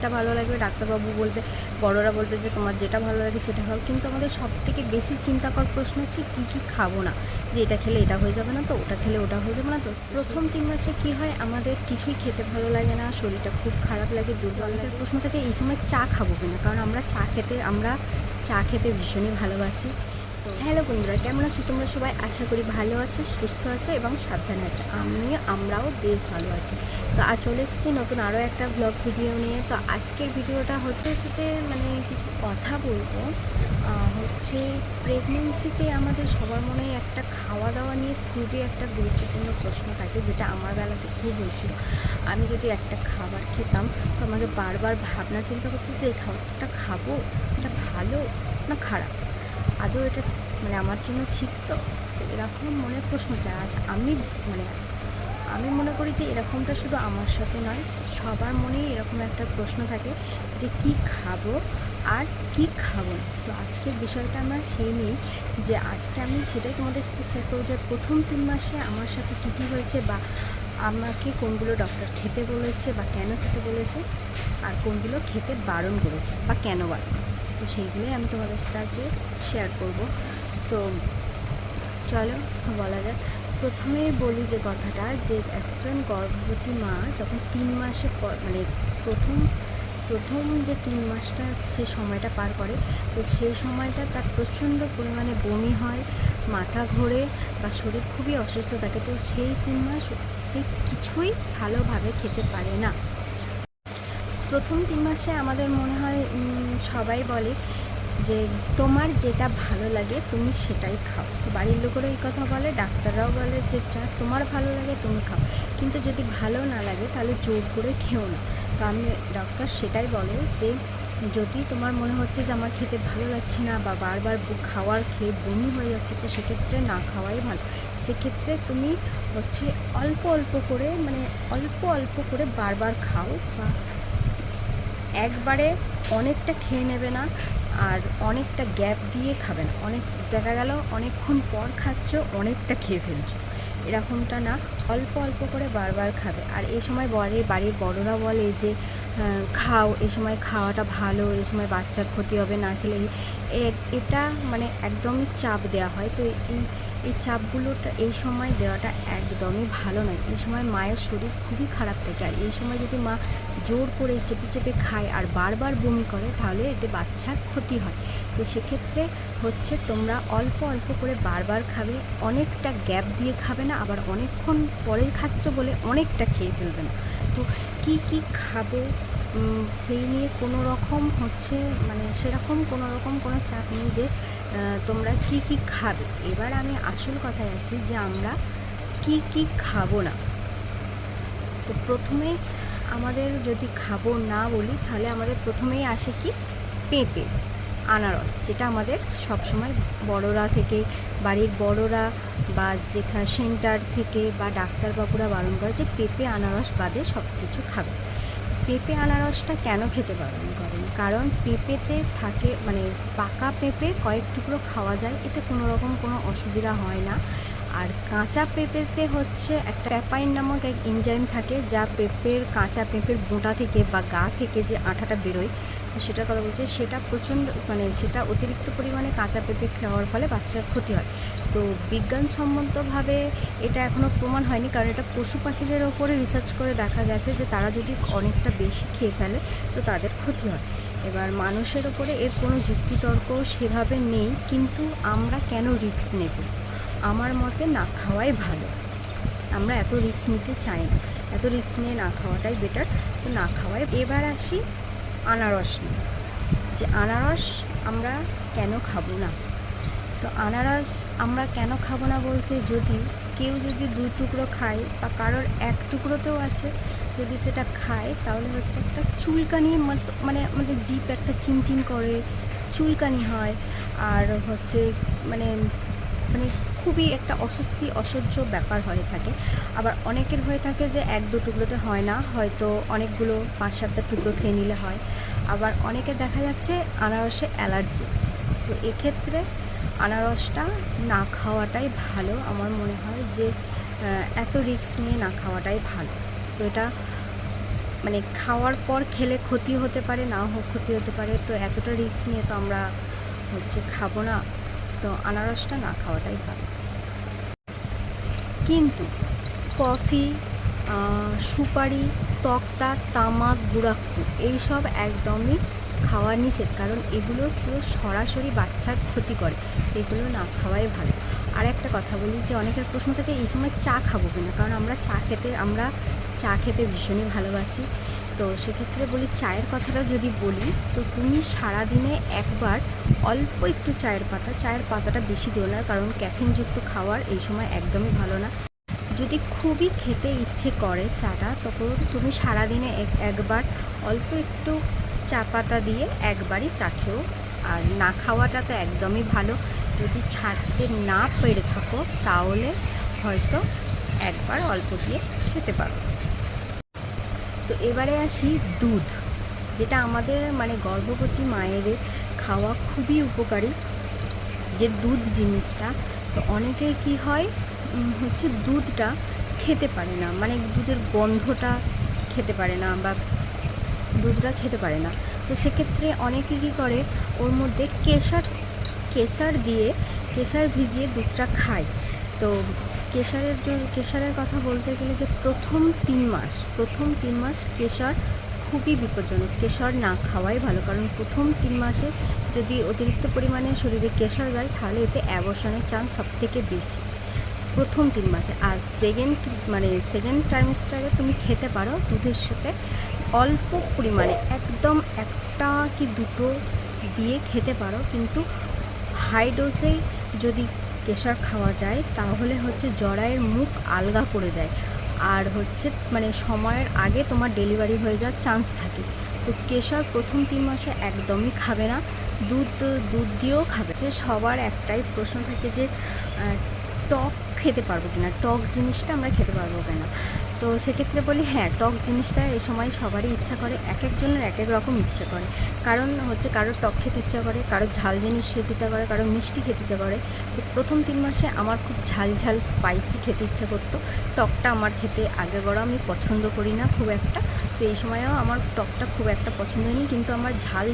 যেটা ভালো লাগবে ডাক্তারবাবু বলবে, বড়রা বলবে যে তোমার যেটা ভালো লাগে সেটা খাও। কিন্তু আমাদের সবথেকে বেশি চিন্তাকর প্রশ্ন হচ্ছে কী কী খাবো না, যে এটা খেলে এটা হয়ে যাবে না তো, ওটা খেলে ওটা হয়ে যাবে না তো। প্রথম 3 মাসে কী হয়, আমাদের কিছুই খেতে ভালো লাগে না, শরীরটা খুব খারাপ লাগে, দুর্বল লাগে। প্রশ্ন থাকে এই সময় চা খাবো কিনা, কারণ আমরা চা খেতে ভীষণই ভালোবাসি। তো হ্যালো বন্ধুরা, কেমন আছো তোমরা সবাই? আশা করি ভালো আছো, সুস্থ আছো এবং সাবধানে আছো। আমরাও বেশ ভালো আছি। তো আজ চলে এসেছি নতুন আরও একটা ব্লগ ভিডিও নিয়ে। তো আজকের ভিডিওটা হচ্ছে সাথে কিছু কথা বলবো। হচ্ছে প্রেগনেন্সিতে আমাদের সবার মনে একটা খাওয়া দাওয়া নিয়ে খুবই একটা গুরুত্বপূর্ণ প্রশ্ন থাকে, যেটা আমার বেলাতে খুব হয়েছিল। আমি যদি একটা খাবার খেতাম তো আমাকে বারবার ভাবনা চিন্তা করতে যে এই খাবারটা খাবো, এটা ভালো না খারাপ, আদৌ এটা আমার জন্য ঠিক তো। তো এরকম মনে প্রশ্ন যায়। আমি মনে করি যে এরকমটা শুধু আমার সাথে নয়, সবার মনেই এরকম একটা প্রশ্ন থাকে যে কি খাবো আর কি খাবো না। তো আজকের বিষয়টা আমার সেই নিয়ে, যে আজকে আমি সেটাই তোমাদের সাথে শেয়ার করবো যে প্রথম 3 মাসে আমার সাথে কী কী হয়েছে, বা আমাকে কোনগুলো ডক্টর খেতে বলেছে বা কেন খেতে বলেছে, আর কোনগুলো খেতে বারণ করেছে বা কেন বারণ করেছে। তো সেইগুলোই আমি তোমাদের সাথে আজকে শেয়ার করব। তো চলো তো বলা যাক। প্রথমেই বলি যে কথাটা, যে একজন গর্ভবতী মা যখন 3 মাসে পর প্রথম যে 3 মাসটা সে সময়টা পার করে, তো সেই সময়টা তার প্রচণ্ড পরিমাণে বমি হয়, মাথা ঘোরে বা শরীর খুবই অসুস্থ থাকে। তো সেই 3 মাস সে কিছুই ভালোভাবে খেতে পারে না। প্রথম 3 মাসে আমাদের মনে হয়, সবাই বলে যে তোমার যেটা ভালো লাগে তুমি সেটাই খাও। তো বাড়ির লোকেরও এই কথা বলে, ডাক্তাররাও বলে যেটা তোমার ভালো লাগে তুমি খাও, কিন্তু যদি ভালো না লাগে তাহলে জোর করে খেও না। তো ডক্টর সেটাই বলে যে যদি তোমার মনে হচ্ছে যে আমার খেতে ভালো লাগছে না বা বারবার খাওয়ার খেয়ে বমি হয়ে যাচ্ছে, তো সেক্ষেত্রে না খাওয়াই ভালো। সেক্ষেত্রে তুমি অল্প অল্প করে বারবার খাও, বা একবারে অনেকটা খেয়ে নেবে না, আর অনেকটা গ্যাপ দিয়ে খাবে না। অনেক দেখা গেল অনেকক্ষণ পর খাচ্ছ, অনেকটা খেয়ে ফেলছো, এরকমটা না, অল্প অল্প করে বারবার খাবে। আর এই সময় বাড়ির বড়রা বলে যে খাও, এই সময় খাওয়াটা ভালো, এই সময় বাচ্চার ক্ষতি হবে না খেলে। এটা একদমই চাপ দেওয়া হয়। তো এই চাপগুলোটা এই সময় দেওয়াটা একদমই ভালো নয়। এই সময় মায়ের শরীর খুবই খারাপ থাকে, আর এই সময় যদি মা জোর করে চেপে চেপে খায় আর বারবার বমি করে, তাহলে এতে বাচ্চার ক্ষতি হয়। তো সেক্ষেত্রে তোমরা অল্প অল্প করে বারবার খাবে, অনেকটা গ্যাপ দিয়ে খাবে না, আবার অনেকক্ষণ পরে খাচ্ছ বলে অনেকটা খেয়ে ফেলবে না। তো কি কি খাবে সেই নিয়ে কোনো রকম সেরকম কোনো চাপ নেই যে তোমরা কি কি খাবে। এবার আমি আসল কথায় আসি যে আমরা কি কি খাবো না। তো প্রথমে আমাদের যদি খাবো না বলি, তাহলে আমাদের প্রথমেই আসে কি, পেঁপে, আনারস, যেটা আমাদের সবসময় বড়রা থেকে, বাড়ির বড়রা বা যেখানে সেন্টার থেকে বা ডাক্তারবাবুরা বারণ করে যে পেঁপে আনারস বাদে সব কিছু খাবে। পেঁপে আনারসটা কেন খেতে বারণ করেন? কারণ পেঁপেতে থাকে পাকা পেঁপে কয়েক টুকরো খাওয়া যায়, এতে কোনো রকম কোনো অসুবিধা হয় না। আর কাঁচা পেঁপেতে একটা প্যাপাইন নামক এক এনজাইম থাকে, যা কাঁচা পেঁপের বোঁটা থেকে বা গা থেকে যে আঠাটা বেরোয়, সেটার কথা বলছে, সেটা প্রচণ্ড সেটা অতিরিক্ত পরিমাণে কাঁচা পেঁপে খাওয়ার ফলে বাচ্চার ক্ষতি হয়। তো বিজ্ঞানসম্মতভাবে এটা এখনও প্রমাণ হয়নি, কারণ এটা পশু পাখিদের ওপরে রিসার্চ করে দেখা গেছে যে তারা যদি অনেকটা বেশি খেয়ে ফেলে তো তাদের ক্ষতি হয়। এবার মানুষের ওপরে এর কোনো যুক্তিতর্ক সেভাবে নেই, কিন্তু আমরা কেন রিস্ক নেব? আমার মতে না খাওয়াই ভালো। আমরা এত রিস্ক নিতে চাই না, এত রিস্ক নিয়ে না খাওয়াটাই বেটার। তো না খাওয়াই। এবার আসি আনারস নিয়ে, যে আনারস আমরা কেন খাবো না। তো আনারস আমরা কেন খাবো না বলতে, কেউ যদি 2 টুকরো খায় বা কারোর 1 টুকরোতেও আছে, যদি সেটা খায় তাহলে একটা চুলকানি, আমাদের জিভ একটা চিনচিন করে, চুলকানি হয়, আর মানে মানে খুবই একটা অসহ্য ব্যাপার হয়ে থাকে। আবার অনেকের হয়ে থাকে যে 1-2 টুকরোতে হয় না, হয়তো অনেকগুলো 5-7টা টুকরো খেয়ে নিলে হয়। আবার অনেকে দেখা যাচ্ছে আনারসে অ্যালার্জি আছে। তো এক্ষেত্রে আনারসটা না খাওয়াটাই ভালো। আমার মনে হয় যে এত রিস্ক নিয়ে না খাওয়াটাই ভালো। তো এটা মানে খাওয়ার পর খেলে ক্ষতি হতে পারে, নাও হোক ক্ষতি হতে পারে, তো এতটা রিস্ক নিয়ে তো আমরা খাবো না, তো আনারসটা না খাওয়াটাই ভালো। কিন্তু কফি, সুপারি, তক্তা, তামাক, গুড়াখু এইসব একদমই খাওয়া নিষেধ, কারণ এগুলো কেউ সরাসরি বাচ্চার ক্ষতি করে, এগুলো না খাওয়াই ভালো। আর একটা কথা বলি যে অনেকের প্রশ্ন থাকে এই সময় চা খাবো কিনা, কারণ আমরা চা খেতে ভীষণই ভালোবাসি। তো সেক্ষেত্রে বলি চায়ের কথাটা যদি বলি, তো তুমি সারাদিনে একবার অল্প একটু চায়ের পাতাটা বেশি দিও না, কারণ ক্যাফিনযুক্ত খাবার এই সময় একদমই ভালো না। যদি খুবই খেতে ইচ্ছে করে চাটা, তখন তুমি সারাদিনে একবার অল্প একটু চা পাতা দিয়ে একবারই চা খেও, আর না খাওয়াটা তো একদমই ভালো। যদি ছাড়তে না পেরে থাকো তাহলে হয়তো একবার অল্প দিয়ে খেতে পারো। তো এবারে আসি দুধ, যেটা আমাদের গর্ভবতী মায়েদের খাওয়া খুবই উপকারী যে দুধ জিনিসটা। তো অনেকের কি হয় দুধটা খেতে পারে না, দুধের গন্ধটা খেতে পারে না বা দুধটা খেতে পারে না। তো সেক্ষেত্রে অনেকে কী করে, ওর মধ্যে কেশর ভিজিয়ে দুধটা খায়। তো কেশরের কথা বলতে গেলে যে প্রথম 3 মাস কেশর খুবই বিপজ্জনক, কেশর না খাওয়াই ভালো, কারণ প্রথম 3 মাসে যদি অতিরিক্ত পরিমাণে শরীরে কেশর যায় তাহলে এতে অ্যাবর্শনের চান্স সবথেকে বেশি প্রথম 3 মাসে। আর সেকেন্ড ট্রাইমেস্টারে তুমি খেতে পারো দুধের সাথে অল্প পরিমাণে, একদম 1টা কি 2টো দিয়ে খেতে পারো, কিন্তু হাই ডোজে যদি কেশর খাওয়া যায় তাহলে জরায়ের মুখ আলগা করে দেয়, আর সময়ের আগে তোমার ডেলিভারি হয়ে যাওয়ার চান্স থাকে। তো কেশর প্রথম 3 মাসে একদমই খাবে না, দুধ দিয়েও খাবে। যে সবার একটাই প্রশ্ন থাকে যে টক খেতে পারবো কিনা, টক জিনিসটা আমরা খেতে পারবো কিনা। তো সেক্ষেত্রে বলি হ্যাঁ, টক জিনিসটা এই সময় সবারই ইচ্ছা করে, এক একজনের এক এক রকম ইচ্ছা করে, কারণ কারোর টক খেতে ইচ্ছা করে, কারোর ঝাল জিনিস খেতে ইচ্ছা করে, কারোর মিষ্টি খেতে ইচ্ছা করে। তো প্রথম 3 মাসে আমার খুব ঝাল স্পাইসি খেতে ইচ্ছা করতো, টকটা আমার খেতে আগে বড় আমি পছন্দ করি না খুব একটা। তো এই সময়ও আমার টকটা খুব একটা পছন্দ হয়নি, কিন্তু আমার ঝাল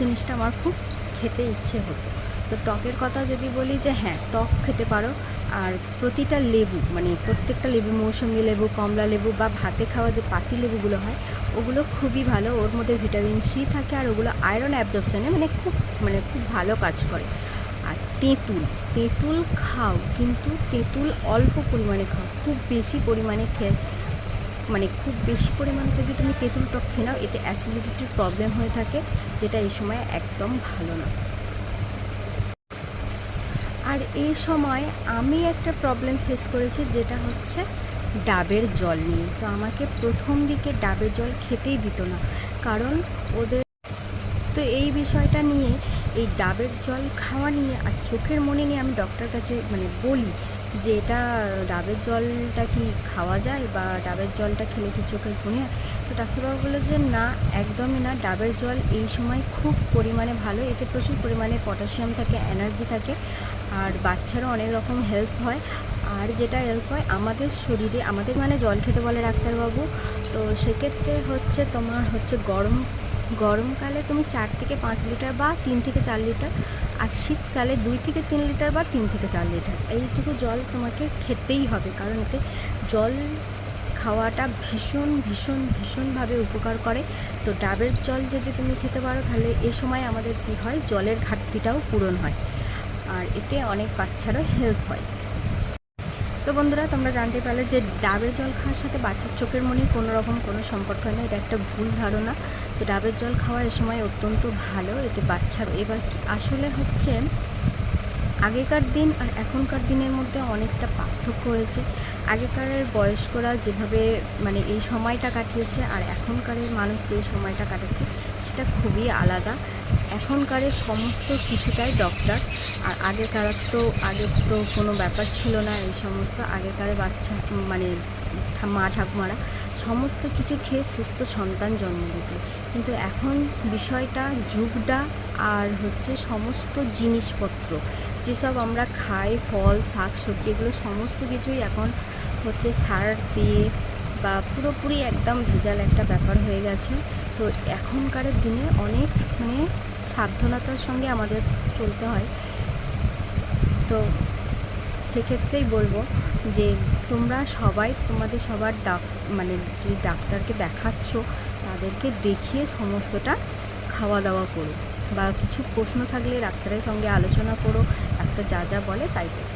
জিনিসটা আমার খুব খেতে ইচ্ছে হতো। তো টকের কথা যদি বলি যে হ্যাঁ, টক খেতে পারো। আর প্রত্যেকটা লেবু, মৌসুমি লেবু, কমলা লেবু বা ভাতে খাওয়া যে পাতি লেবুগুলো হয় ওগুলো খুবই ভালো, ওর মধ্যে ভিটামিন সি থাকে, আর ওগুলো আয়রন অ্যাবজর্পশনে খুব ভালো কাজ করে। আর তেঁতুল খাও, কিন্তু তেঁতুল অল্প পরিমাণে খাও, খুব বেশি পরিমাণে যদি তুমি তেঁতুল টক খেয়ে নাও এতে অ্যাসিডিটির প্রবলেম হয়ে থাকে, যেটা এই সময় একদম ভালো না। আর এই সময় আমি একটা প্রবলেম ফেস করেছি, যেটা ডাবের জল নিয়ে। তো আমাকে প্রথম দিকে ডাবের জল খেতেই দিত না, কারণ ওদের তো এই বিষয়টা নিয়ে, এই ডাবের জল খাওয়া নিয়ে আর চোখের মনে নিয়ে আমি ডক্টর কাছে বলি যে এটা ডাবের জলটা কি খাওয়া যায় বা ডাবের জলটা খেলে কি চোখের মনে হয়। তো ডাক্তারবাবু বললো যে না, একদমই না, ডাবের জল এই সময় খুব পরিমাণে ভালো, এতে প্রচুর পরিমাণে পটাশিয়াম থাকে, এনার্জি থাকে, আর বাচ্চারও অনেক রকম হেল্প হয়। আর যেটা হেল্প হয় আমাদের শরীরে, আমাদের জল খেতে বলে ডাক্তারবাবু। তো সেক্ষেত্রে তোমার গরমকালে তুমি 4 থেকে 5 লিটার বা 3 থেকে 4 লিটার, আর শীতকালে 2 থেকে 3 লিটার বা 3 থেকে 4 লিটার এইটুকু জল তোমাকে খেতেই হবে, কারণ এতে জল খাওয়াটা ভীষণভাবে উপকার করে। তো ডাবের জল যদি তুমি খেতে পারো তাহলে এ সময় আমাদের কী হয়, জলের ঘাটতিটাও পূরণ হয়, আর এতে অনেক বাচ্চারও হেল্প হয়। তো বন্ধুরা, তোমরা জানতে পারলে যে ডাবের জল খাওয়ার সাথে বাচ্চার চোখের মনির কোনো সম্পর্ক হয় না, এটা একটা ভুল ধারণা। তো ডাবের জল খাওয়া এ সময় অত্যন্ত ভালো, এতে বাচ্চার এবার আসলে আগেকার দিন আর এখনকার দিনের মধ্যে অনেকটা পার্থক্য হয়েছে। আগেকারের বয়স্করা যেভাবে এই সময়টা কাটিয়েছে আর এখনকারের মানুষ যে সময়টা কাটাচ্ছে সেটা খুবই আলাদা। এখনকারের সমস্ত কিছুটাই ডক্টর, আর আগের তো কোনো ব্যাপার ছিল না এই সমস্ত। আগেকারের বাচ্চা মা ঠাকুমারা সমস্ত কিছু খেয়ে সুস্থ সন্তান জন্ম দিত, কিন্তু এখন বিষয়টা যুগটা আর সমস্ত জিনিসপত্র যেসব আমরা খাই, ফল শাক সবজি, এগুলো সমস্ত কিছুই এখন সার দিয়ে বা পুরোপুরি একদম ভেজাল একটা ব্যাপার হয়ে গেছে। তো এখনকার দিনে অনেক মানে সাবধানতার সঙ্গে আমাদের চলতে হয়। তো সেক্ষেত্রেই বলবো যে তোমরা সবাই তোমাদের সবার মানে যে ডাক্তারকে দেখাচ্ছ তাদেরকে দেখিয়ে সমস্তটা খাওয়া দাওয়া করো, বা কিছু প্রশ্ন থাকলে ডাক্তারের সঙ্গে আলোচনা করো, ডাক্তার যা যা বলে তাই করো।